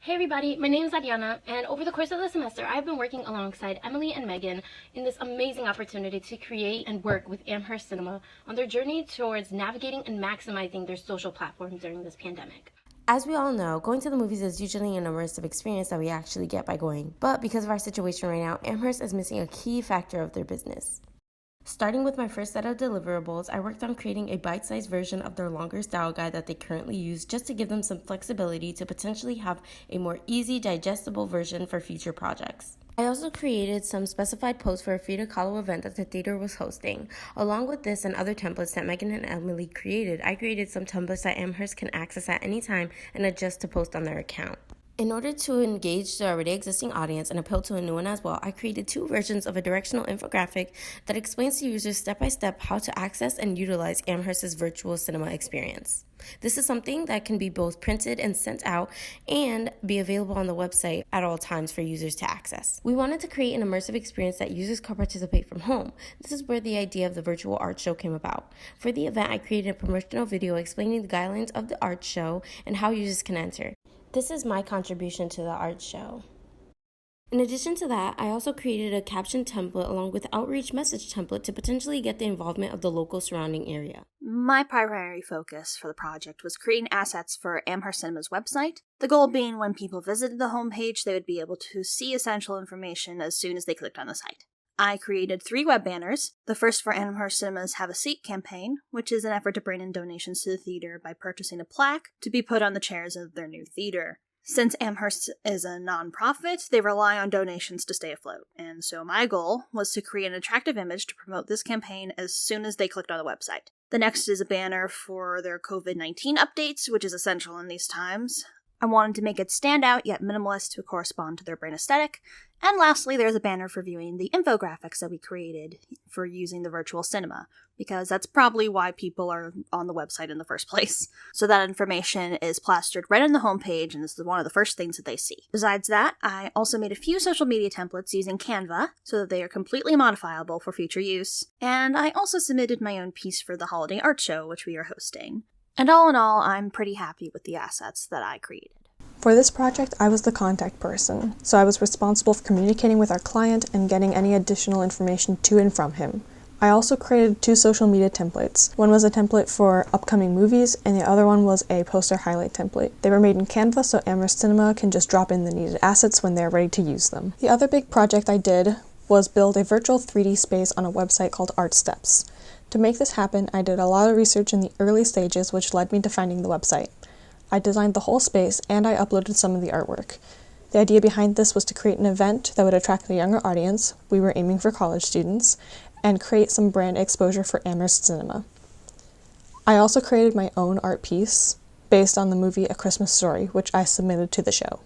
Hey everybody, my name is Adriana, and over the course of the semester, I've been working alongside Emily and Megan in this amazing opportunity to create and work with Amherst Cinema on their journey towards navigating and maximizing their social platforms during this pandemic. As we all know, going to the movies is usually an immersive experience that we actually get by going. But because of our situation right now, Amherst is missing a key factor of their business. Starting with my first set of deliverables, I worked on creating a bite-sized version of their longer style guide that they currently use just to give them some flexibility to potentially have a more easy, digestible version for future projects. I also created some specified posts for a Frida Kahlo event that the theater was hosting. Along with this and other templates that Megan and Emily created, I created some templates that Amherst can access at any time and adjust to post on their account. In order to engage the already existing audience and appeal to a new one as well, I created 2 versions of a directional infographic that explains to users step by step how to access and utilize Amherst's virtual cinema experience. This is something that can be both printed and sent out and be available on the website at all times for users to access. We wanted to create an immersive experience that users could participate from home. This is where the idea of the virtual art show came about. For the event, I created a promotional video explaining the guidelines of the art show and how users can enter. This is my contribution to the art show. In addition to that, I also created a caption template along with outreach message template to potentially get the involvement of the local surrounding area. My primary focus for the project was creating assets for Amherst Cinema's website, the goal being when people visited the homepage, they would be able to see essential information as soon as they clicked on the site. I created 3 web banners, the first for Amherst Cinema's Have a Seat campaign, which is an effort to bring in donations to the theater by purchasing a plaque to be put on the chairs of their new theater. Since Amherst is a non-profit, they rely on donations to stay afloat, and so my goal was to create an attractive image to promote this campaign as soon as they clicked on the website. The next is a banner for their COVID-19 updates, which is essential in these times. I wanted to make it stand out yet minimalist to correspond to their brand aesthetic. And lastly, there's a banner for viewing the infographics that we created for using the virtual cinema, because that's probably why people are on the website in the first place. So that information is plastered right on the homepage, and this is one of the first things that they see. Besides that, I also made a few social media templates using Canva, so that they are completely modifiable for future use. And I also submitted my own piece for the holiday art show, which we are hosting. And all in all, I'm pretty happy with the assets that I created. For this project, I was the contact person, so I was responsible for communicating with our client and getting any additional information to and from him. I also created 2 social media templates. One was a template for upcoming movies, and the other one was a poster highlight template. They were made in Canva, so Amherst Cinema can just drop in the needed assets when they're ready to use them. The other big project I did was build a virtual 3D space on a website called Art Steps. To make this happen, I did a lot of research in the early stages, which led me to finding the website. I designed the whole space, and I uploaded some of the artwork. The idea behind this was to create an event that would attract a younger audience, we were aiming for college students, and create some brand exposure for Amherst Cinema. I also created my own art piece based on the movie A Christmas Story, which I submitted to the show.